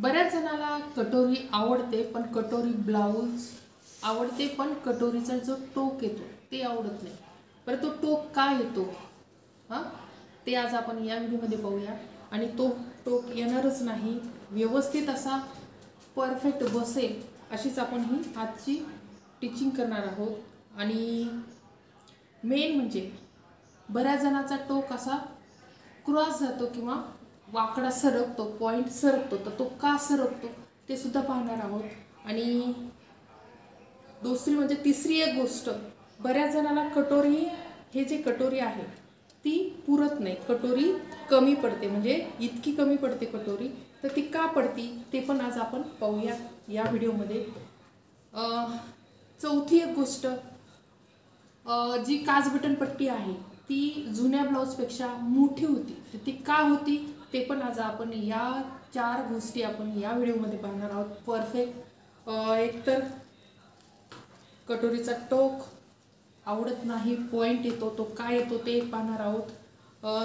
बऱ्याच जणाला कटोरी आवडते, पण कटोरी ब्लाऊज आवडते, पण कटोरीचा जो टोक येतो ते आवडत नाही. बरं, तो टोक का येतो ते आज आपण या व्हिडिओमध्ये पाहूया. आणि तो टोक येणारच नाही, व्यवस्थित असा परफेक्ट बसेल अशीच आपण ही आजची टीचिंग करणार आहोत. आणि मेन म्हणजे बऱ्याच जणाचा टोक असा क्रॉस जातो किंवा वाकडा सरकतो, पॉईंट सरकतो, तर तो का सरकतो ते सुद्धा पाहणार आहोत. आणि दुसरी म्हणजे तिसरी एक गोष्ट, बऱ्याच जणांना कटोरी, हे जे कटोरी आहे ती पुरत नाही, कटोरी कमी पडते, म्हणजे इतकी कमी पडते कटोरी, तर ती का पडती ते पण आज आपण पाहूया या व्हिडिओमध्ये. चौथी एक गोष्ट, जी काज बटन पट्टी आहे ती जुन्या ब्लाऊजपेक्षा मोठी होती, तर ती का होती ते पण आज आपण या 4 गोष्टी आपण या व्हिडिओमध्ये पाहणार आहोत. परफेक्ट एक तर कटोरीचा टोक आवडत नाही, पॉईंट येतो, तो काय येतो ते पाहणार आहोत.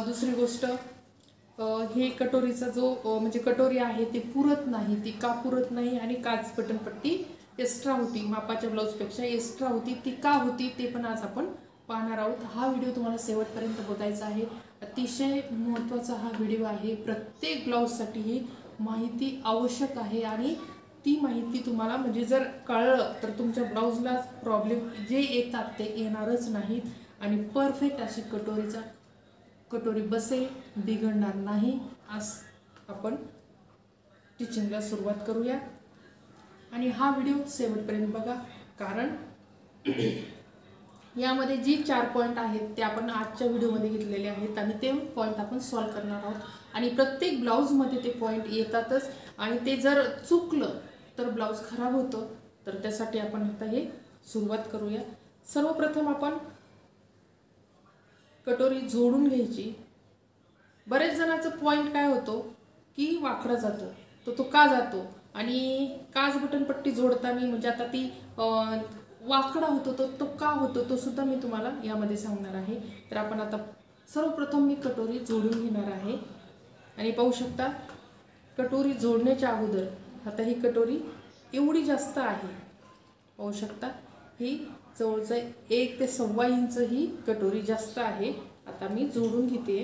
दुसरी गोष्ट, हे कटोरीचा जो म्हणजे कटोरी आहे ते पुरत नाही, ती का पुरत नाही, आणि काज बटन पट्टी एक्स्ट्रा होती, मापाच्या ब्लाऊजपेक्षा एक्स्ट्रा होती, ती का होती ते पण आज आपण पाहणार आहोत. हा व्हिडिओ तुम्हाला शेवटपर्यंत बघायचा आहे. अतिशय महत्त्वाचा हा व्हिडिओ आहे. प्रत्येक ब्लाऊजसाठी ही माहिती आवश्यक आहे, आणि ती माहिती तुम्हाला म्हणजे जर कळलं तर तुमच्या ब्लाऊजला प्रॉब्लेम जे येतात ते येणारच नाहीत, आणि परफेक्ट अशी कटोरी बसेल, बिघडणार नाही. आज आपण टीचिंगला सुरुवात करूया. आणि हा व्हिडिओ शेवटपर्यंत बघा, कारण यामध्ये जी 4 पॉईंट आहेत ते आपण आजच्या व्हिडिओमध्ये घेतलेले आहेत, आणि ते पॉईंट आपण सॉल्व करणार आहोत. आणि प्रत्येक ब्लाऊजमध्ये ते पॉईंट येतातच, आणि ते जर चुकलं तर ब्लाऊज खराब होतं. तर त्यासाठी आपण आता हे सुरुवात करूया. सर्वप्रथम आपण कटोरी जोडून घ्यायची. बरेच जणांचं पॉईंट काय होतो की वाकडा जातो, तर तो का जातो, आणि काज बटन पट्टी जोडताना म्हणजे आता ती वाकडा होतो, तो का होतो तो सुद्धा मी तुम्हाला यामध्ये सांगणार आहे. तर आपण आता सर्वप्रथम मी कटोरी जोडून घेणार आहे. आणि पाहू शकता कटोरी जोडण्याच्या अगोदर आता ही कटोरी एवढी जास्त आहे, पाहू शकता ही जवळजवळ 1 ते 1.25 इंच ही कटोरी जास्त आहे. आता मी जोडून घेते.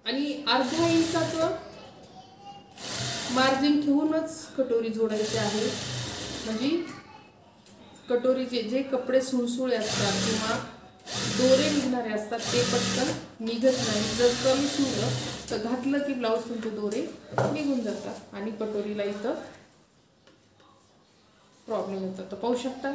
आणि अर्धा इंचाचं मार्जिन ठेवूनच कटोरी जोडायची आहे, म्हणजे कटोरीचे जे कपडे सुळसुळे असतात किंवा दोरे निघणारे असतात ते पटकन निघत नाही. जर कमी शिवलं तर घातलं की ब्लाऊज तुमचे दोरे निघून जातात आणि कटोरीला इथं प्रॉब्लेम येतो. तर पाहू शकता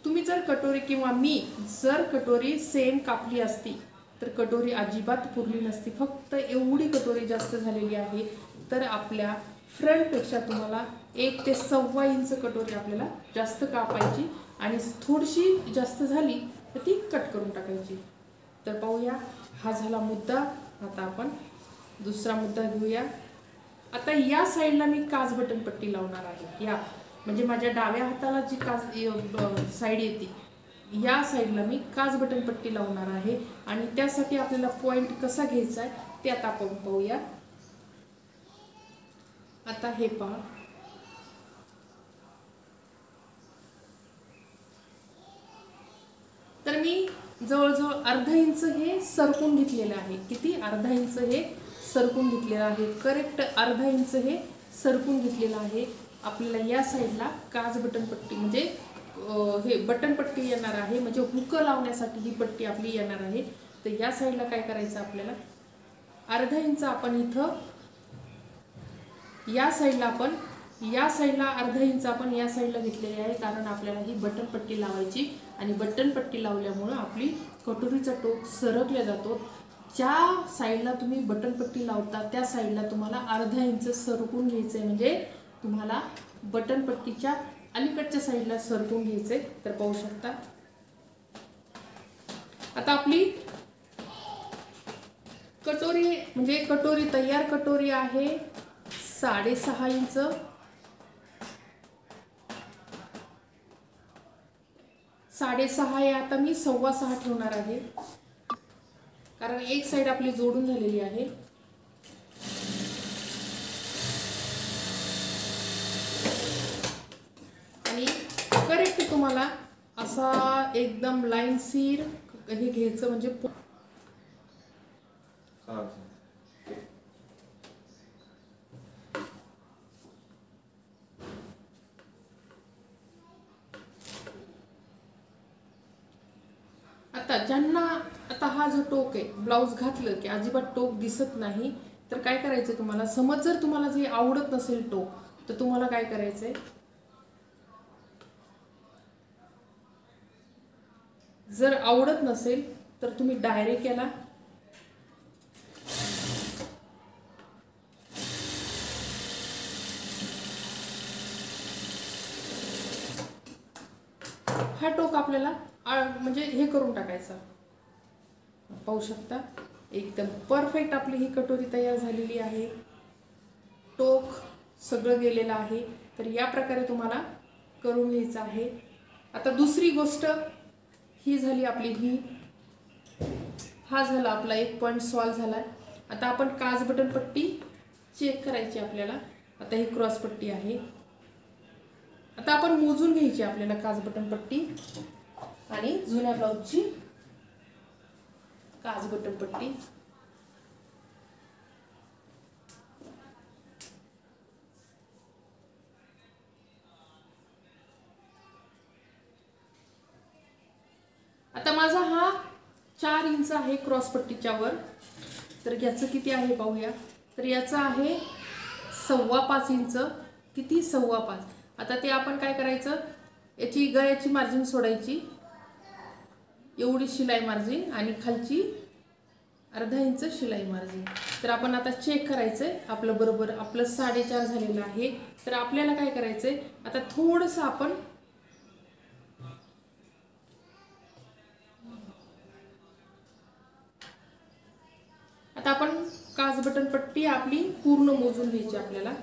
तुम्ही जर कटोरी किंवा मी जर कटोरी सेम कापली असती तर कटोरी अजिबात पुरली नसती. फक्त एवढी कटोरी जास्त झालेली आहे, तर आपल्या फ्रंटपेक्षा तुम्हाला 1 ते 1.25 इंच कटोरी आपल्याला जास्त कापायची, आणि थोडीशी जास्त झाली तर ती कट करून टाकायची. तर पाहूया, हा झाला मुद्दा. आता आपण दुसरा मुद्दा घेऊया. आता या साईडला मी काज बटन पट्टी लावणार आहे. या म्हणजे माझ्या डाव्या हाताला जी काज साईड येते या साईडला मी काज बटन पट्टी लावणार आहे, आणि त्यासाठी आपल्याला पॉईंट कसा घ्यायचा आहे ते आता आपण पाहूया. आता हे पहा, तर मी जवळजवळ अर्धा इंच हे सरकून घेतलेलं आहे. किती? अर्धा इंच हे सरकून घेतलेलं आहे. करेक्ट अर्धा इंच हे सरकून घेतलेलं आहे. आपल्याला या साईडला काज बटन पट्टी म्हणजे हे बटन पट्टी येणार आहे, म्हणजे हुक लावण्यासाठी ही पट्टी आपली येणार आहे. तर या साईडला काय करायचं आपल्याला, अर्धा इंच आपण इथं या साईडला अर्धा इंच आपण या साईडला घेतलेली आहे, कारण आपल्याला ही बटन पट्टी लावायची, आणि बटन पट्टी लावल्यामुळं आपली कटोरीचा टोक सरकला जातो. ज्या साईडला तुम्ही बटन पट्टी लावता त्या साईडला तुम्हाला अर्धा इंच सरकून घ्यायचंय, म्हणजे तुम्हाला बटन पट्टीच्या अलीकडच्या साईडला सरकून घ्यायचंय. तर पाहू शकता आता आपली कटोरी म्हणजे कटोरी तयार कटोरी आहे 6.5 इंच, 6.5 आहे, आता मी 6.25 ठेवणार आहे, कारण एक साईड आपली जोडून झालेली आहे. आणि करेक्ट तुम्हाला असा एकदम लाईनशीर हे घ्यायचं, म्हणजे आता ज्यांना आता हा जो टोक आहे, ब्लाऊज घातलं की अजिबात टोक दिसत नाही, तर काय करायचं तुम्हाला, समज जर तुम्हाला जे आवडत नसेल टोक, तर तुम्हाला काय करायचंय, जर आवडत नसेल तर तुम्ही डायरेक्ट याला हा टोक आपल्याला म्हणजे हे करून टाकायचा. पाहू शकता एकदम परफेक्ट आपली ही कटोरी तयार झालेली आहे. टोक सगळं गेलेलं आहे. तर या प्रकारे तुम्हाला करून घ्यायचं आहे. आता दुसरी गोष्ट ही झाली आपली ही, हा झाला आपला एक पॉइंट सॉल्व झाला. आता आपण काज बटन पट्टी चेक करायची आपल्याला. आता ही क्रॉस पट्टी आहे. आता आपण मोजून घ्यायची आपल्याला काज बटन पट्टी आणि जुन्या ब्लाऊजची काज बटन पट्टी. आता माझा हा 4 इंच आहे क्रॉस पट्टीच्या वर. तर याचं किती आहे पाहूया. तर याचं आहे 5.25 इंच. किती 5.25. आता ते आपण काय करायचं, याची गळ्याची मार्जिन सोडायची, एवढी शिलाई मार्जिन आणि खालची अर्धा इंच शिलाई मार्जिन. तर आपण आता चेक करायचंय आपलं बरोबर, आपलं 4.5 झालेलं आहे. तर आपल्याला काय करायचंय, आता थोडंसं आपण आता आपण काज बटन पट्टी आपली पूर्ण मोजून घ्यायची आपल्याला.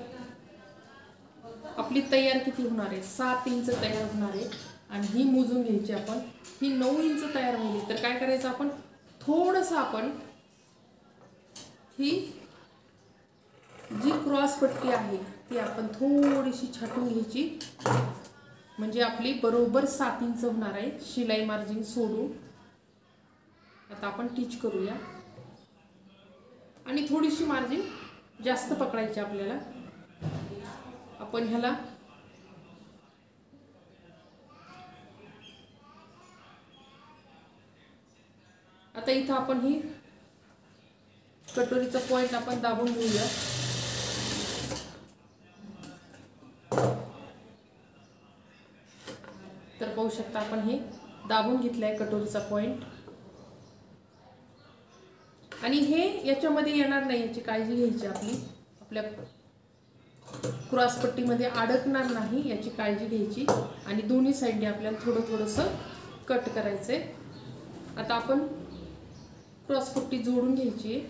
आपली तयार किती होणार आहे, 7 इंच तयार होणार आहे आणि ही मोजून घ्यायची आपण. ही 9 इंच तयार झाली. तर काय करायचं आपण, थोडंसं आपण ही जी क्रॉस पट्टी आहे ती आपण थोडीशी छाटून घ्यायची, म्हणजे आपली बरोबर 7 इंच होणार आहे शिलाई मार्जिन सोडून. आता आपण टिच करूया आणि थोडीशी मार्जिन जास्त पकडायची आपल्याला. आपण ह्याला आता इथं आपण ही कटोरीचा पॉइंट आपण दाबून घेऊया. तर पाहू शकता आपण हे दाबून घेतलंय कटोरीचा पॉइंट. आणि हे याच्यामध्ये येणार नाही याची काळजी घ्यायची आपली. आपल्या क्रॉस पट्टीमध्ये अडकणार नाही याची काळजी घ्यायची. आणि दोन्ही साईडने आपल्याला थोडं थोडंसं कट करायचंय. आता आपण क्रॉस पट्टी जोडून घ्यायची.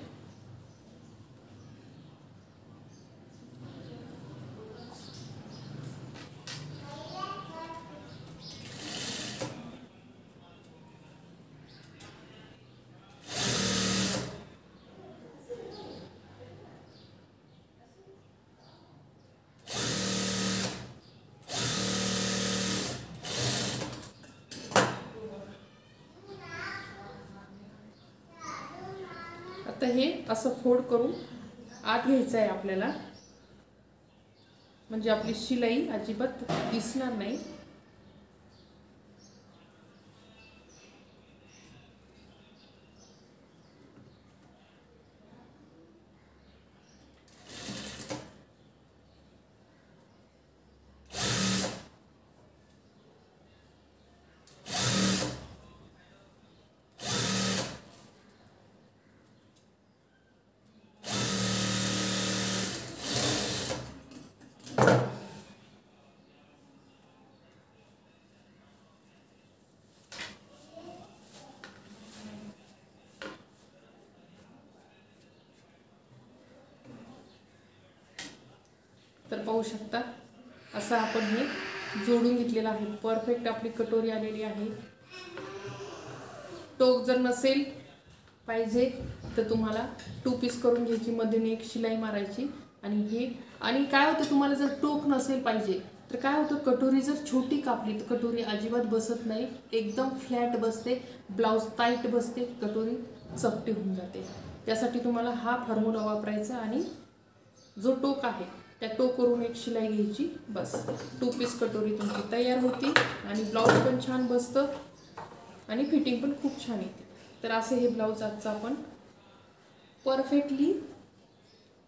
आता हे असं फोल्ड करून आत घ्यायचं आहे आपल्याला, म्हणजे आपली शिलाई अजिबात दिसणार नाही. तर पाहू शकता असं आपण हे जोडून घेतलेलं आहे. परफेक्ट आपली कटोरी आलेली आहे. टोक जर नसेल पाहिजे तर तुम्हाला 2 पीस करून घ्यायची, मधून एक शिलाई मारायची आणि काय होतं, तुम्हाला जर टोक नसेल पाहिजे तर काय होतं, कटोरी जर छोटी कापली तर कटोरी अजिबात बसत नाही, एकदम फ्लॅट बसते, ब्लाऊज टाईट बसते, कटोरी चपटी होऊन जाते. त्यासाठी तुम्हाला हा फॉर्म्युला वापरायचा आणि जो टोक आहे त्या टोकवरून एक शिलाई घ्यायची, बस 2 पीस कटोरी तुमची तयार होती आणि ब्लाऊज पण छान बसतं आणि फिटिंग पण खूप छान येते. तर असे हे ब्लाऊज आजचं आपण परफेक्टली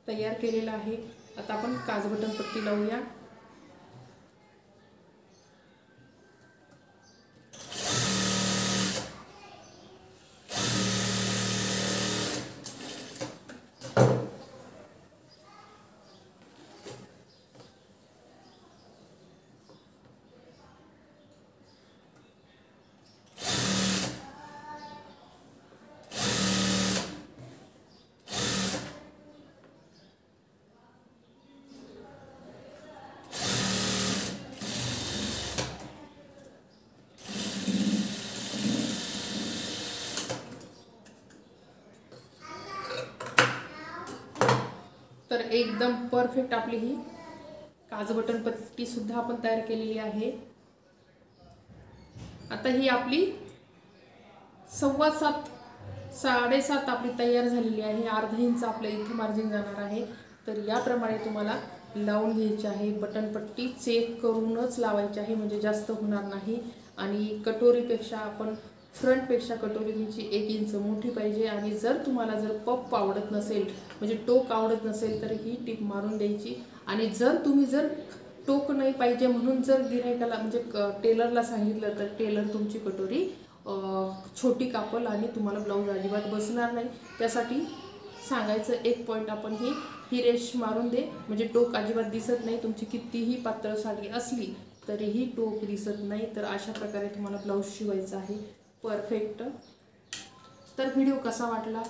तयार केलेलं आहे. आता आपण काज बटन पट्टी लावूया. तर एकदम परफेक्ट आपली ही काज बटन पट्टी सुद्धा आपण तयार केलेली आहे. आता ही आपली 7.25 7.5 आपली तयार झालेली आहे. अर्धा इंच आपल्या इथे मार्जिन जाणार आहे. तर याप्रमाणे तुम्हाला लावून घ्यायची आहे. बटन पट्टी चेक करूनच लावायची आहे, म्हणजे जास्त होणार नाही. आणि कटोरीपेक्षा आपण फ्रंटपेक्षा कटोरी तुमची 1 इंच मोठी पाहिजे. आणि जर तुम्हाला पफ आवडत नसेल, म्हणजे टोक आवडत नसेल तर ही टिप मारून द्यायची. आणि जर तुम्ही टोक नाही पाहिजे म्हणून जर गिऱ्हाईकाला म्हणजे टेलरला सांगितलं तर टेलर तुमची कटोरी छोटी कापल आणि तुम्हाला ब्लाऊज अजिबात बसणार नाही. त्यासाठी सांगायचं एक पॉईंट आपण ही रेष मारून दे, म्हणजे टोक अजिबात दिसत नाही. तुमची कितीही पातळ साडी असली तरीही टोक दिसत नाही. तर अशा प्रकारे तुम्हाला ब्लाऊज शिवायचा आहे परफेक्ट. तर व्हिडिओ कसा वाटला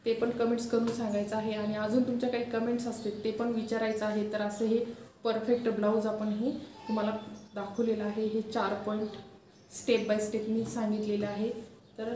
ते पण कमेंट्स करून सांगायचं आहे. आणि अजून तुमच्या काही कमेंट्स असतील ते पण विचारायचं आहे. तर असं हे परफेक्ट ब्लाऊज आपण तुम्हाला दाखवलेलं आहे. हे 4 पॉईंट स्टेप बाय स्टेप मी सांगितलेलं आहे. तर